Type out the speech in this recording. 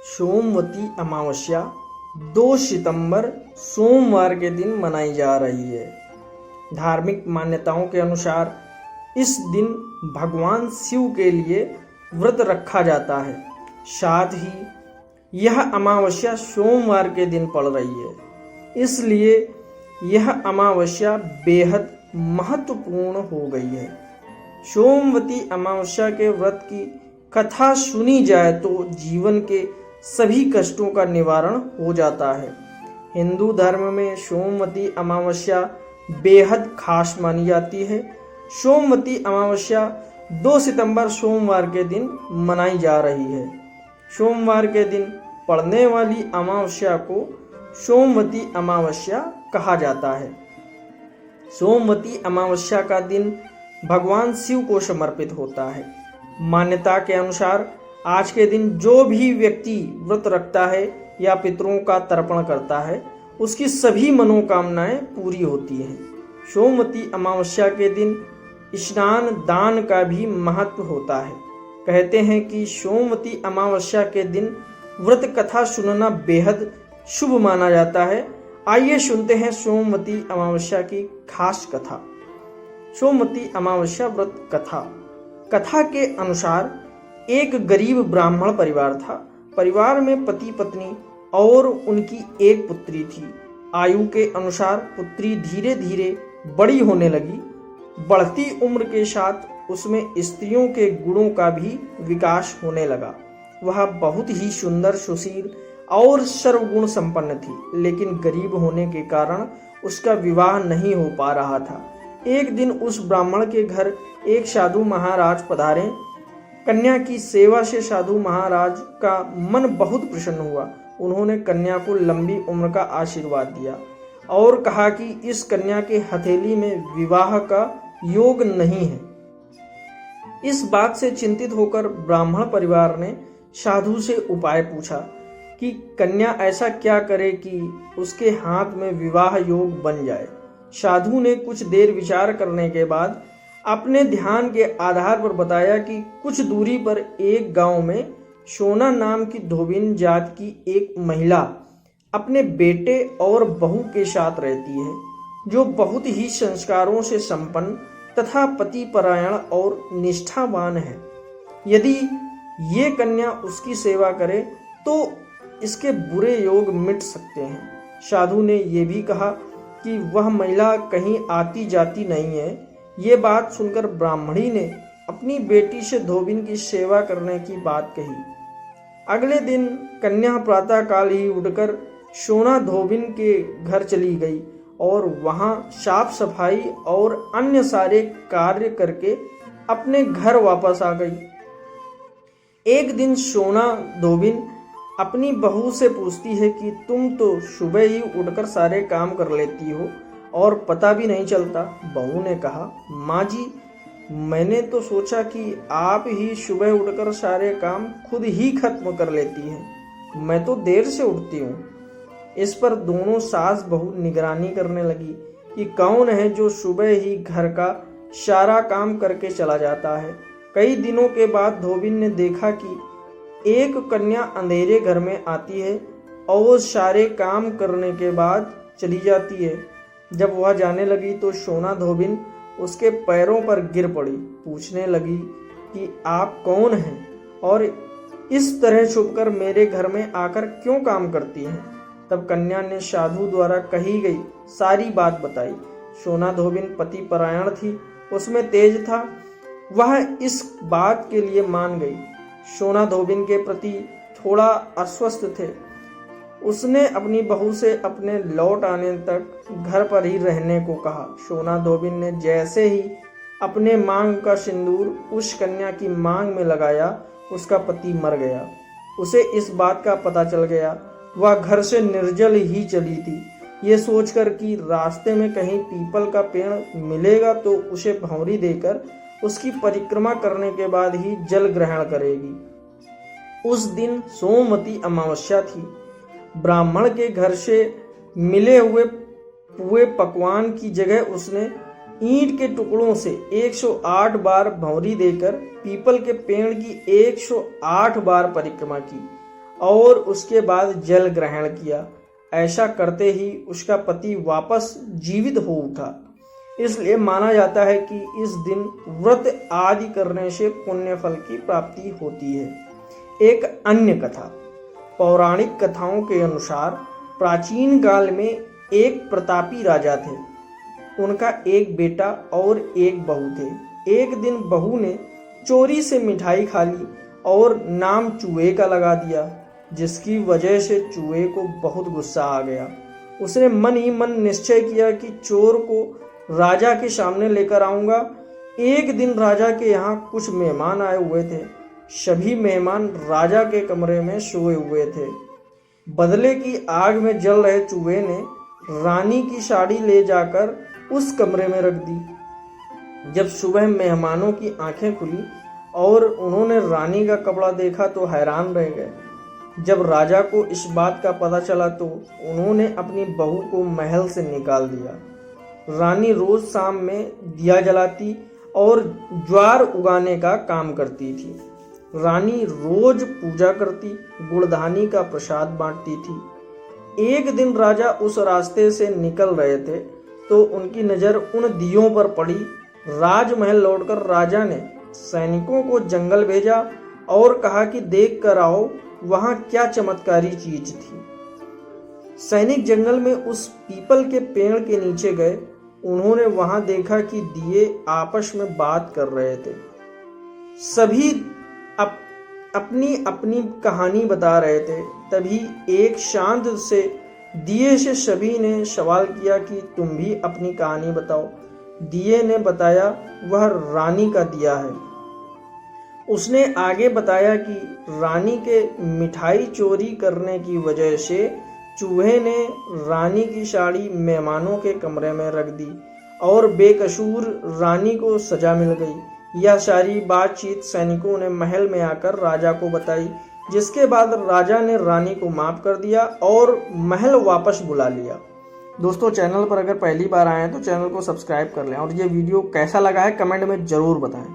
सोमवती अमावस्या 2 सितंबर सोमवार के दिन मनाई जा रही है। धार्मिक मान्यताओं के अनुसार इस दिन भगवान शिव के लिए व्रत रखा जाता है। साथ ही यह अमावस्या सोमवार के दिन पड़ रही है, इसलिए यह अमावस्या बेहद महत्वपूर्ण हो गई है। सोमवती अमावस्या के व्रत की कथा सुनी जाए तो जीवन के सभी कष्टों का निवारण हो जाता है। हिंदू धर्म में सोमवती अमावस्या बेहद खास मानी जाती है। सोमवती अमावस्या 2 सितंबर सोमवार के दिन मनाई जा रही है। सोमवार के दिन पड़ने वाली अमावस्या को सोमवती अमावस्या कहा जाता है। सोमवती अमावस्या का दिन भगवान शिव को समर्पित होता है। मान्यता के अनुसार आज के दिन जो भी व्यक्ति व्रत रखता है या पितरों का तर्पण करता है, उसकी सभी मनोकामनाएं पूरी होती हैं। सोमवती अमावस्या के दिन स्नान दान का भी महत्व होता है। कहते हैं कि सोमवती अमावस्या के दिन व्रत कथा सुनना बेहद शुभ माना जाता है। आइए सुनते हैं सोमवती अमावस्या की खास कथा। सोमवती अमावस्या व्रत कथा। कथा के अनुसार एक गरीब ब्राह्मण परिवार था। परिवार में पति पत्नी और उनकी एक पुत्री थी। आयु के अनुसार पुत्री धीरे धीरे बड़ी होने लगी। बढ़ती उम्र के साथ उसमें स्त्रियों के गुणों का भी विकास होने लगा। वह बहुत ही सुंदर, सुशील और सर्वगुण संपन्न थी, लेकिन गरीब होने के कारण उसका विवाह नहीं हो पा रहा था। एक दिन उस ब्राह्मण के घर एक साधु महाराज पधारे। कन्या की सेवा से साधु महाराज का मन बहुत प्रसन्न हुआ। उन्होंने कन्या को लंबी उम्र का आशीर्वाद दिया और कहा कि इस कन्या के हथेली में विवाह का योग नहीं है। इस बात से चिंतित होकर ब्राह्मण परिवार ने साधु से उपाय पूछा कि कन्या ऐसा क्या करे कि उसके हाथ में विवाह योग बन जाए। साधु ने कुछ देर विचार करने के बाद अपने ध्यान के आधार पर बताया कि कुछ दूरी पर एक गांव में सोना नाम की धोबिन जात की एक महिला अपने बेटे और बहू के साथ रहती है, जो बहुत ही संस्कारों से संपन्न तथा पतिपरायण और निष्ठावान है। यदि ये कन्या उसकी सेवा करे तो इसके बुरे योग मिट सकते हैं। साधु ने यह भी कहा कि वह महिला कहीं आती जाती नहीं है। ये बात सुनकर ब्राह्मणी ने अपनी बेटी से धोबिन की सेवा करने की बात कही। अगले दिन कन्या प्रातःकाल ही उठकर सोना धोबिन के घर चली गई और वहां साफ सफाई और अन्य सारे कार्य करके अपने घर वापस आ गई। एक दिन सोना धोबिन अपनी बहू से पूछती है कि तुम तो सुबह ही उठकर सारे काम कर लेती हो और पता भी नहीं चलता। बहू ने कहा, माँ जी, मैंने तो सोचा कि आप ही सुबह उठकर सारे काम खुद ही खत्म कर लेती हैं। मैं तो देर से उठती हूँ। इस पर दोनों सास बहू निगरानी करने लगी कि कौन है जो सुबह ही घर का सारा काम करके चला जाता है। कई दिनों के बाद धोबिन ने देखा कि एक कन्या अंधेरे घर में आती है और सारे काम करने के बाद चली जाती है। जब वह जाने लगी तो सोना धोबिन उसके पैरों पर गिर पड़ी। पूछने लगी कि आप कौन हैं और इस तरह छुपकर मेरे घर में आकर क्यों काम करती हैं। तब कन्या ने साधु द्वारा कही गई सारी बात बताई। सोना धोबिन पति परायण थी, उसमें तेज था। वह इस बात के लिए मान गई। सोना धोबिन के प्रति थोड़ा अस्वस्थ थे। उसने अपनी बहू से अपने लौट आने तक घर पर ही रहने को कहा। सोना धोबिन ने जैसे ही अपने मांग का सिंदूर उस कन्या की मांग में लगाया, उसका पति मर गया। उसे इस बात का पता चल गया। वह घर से निर्जल ही चली थी। ये सोचकर कि रास्ते में कहीं पीपल का पेड़ मिलेगा तो उसे भंवरी देकर उसकी परिक्रमा करने के बाद ही जल ग्रहण करेगी। उस दिन सोमवती अमावस्या थी। ब्राह्मण के घर से मिले हुए पुए पकवान की जगह उसने ईंट के टुकड़ों से 108 बार भंवरी देकर पीपल के पेड़ की 108 बार परिक्रमा की और उसके बाद जल ग्रहण किया। ऐसा करते ही उसका पति वापस जीवित हो उठा। इसलिए माना जाता है कि इस दिन व्रत आदि करने से पुण्य फल की प्राप्ति होती है। एक अन्य कथा। पौराणिक कथाओं के अनुसार प्राचीन काल में एक प्रतापी राजा थे। उनका एक बेटा और एक बहू थे। एक दिन बहू ने चोरी से मिठाई खा ली और नाम चूहे का लगा दिया, जिसकी वजह से चूहे को बहुत गुस्सा आ गया। उसने मन ही मन निश्चय किया कि चोर को राजा के सामने लेकर आऊंगा। एक दिन राजा के यहाँ कुछ मेहमान आए हुए थे। सभी मेहमान राजा के कमरे में सोए हुए थे। बदले की आग में जल रहे चूहे ने रानी की साड़ी ले जाकर उस कमरे में रख दी। जब सुबह मेहमानों की आंखें खुली और उन्होंने रानी का कपड़ा देखा तो हैरान रह गए। जब राजा को इस बात का पता चला तो उन्होंने अपनी बहू को महल से निकाल दिया। रानी रोज शाम में दिया जलाती और ज्वार उगाने का काम करती थी। रानी रोज पूजा करती, गुड़धानी का प्रसाद बांटती थी। एक दिन राजा उस रास्ते से निकल रहे थे तो उनकी नज़र उन दियों पर पड़ी। राजमहल लौटकर राजा ने सैनिकों को जंगल भेजा और कहा कि देख कर आओ वहां क्या चमत्कारी चीज थी। सैनिक जंगल में उस पीपल के पेड़ के नीचे गए। उन्होंने वहां देखा कि दिए आपस में बात कर रहे थे। सभी अपनी अपनी कहानी बता रहे थे। तभी एक शांत से दिए से सभी ने सवाल किया कि तुम भी अपनी कहानी बताओ। दिए ने बताया वह रानी का दिया है। उसने आगे बताया कि रानी के मिठाई चोरी करने की वजह से चूहे ने रानी की साड़ी मेहमानों के कमरे में रख दी और बेकसूर रानी को सजा मिल गई। यह सारी बातचीत सैनिकों ने महल में आकर राजा को बताई, जिसके बाद राजा ने रानी को माफ कर दिया और महल वापस बुला लिया। दोस्तों, चैनल पर अगर पहली बार आए हैं तो चैनल को सब्सक्राइब कर लें और ये वीडियो कैसा लगा है कमेंट में ज़रूर बताएं।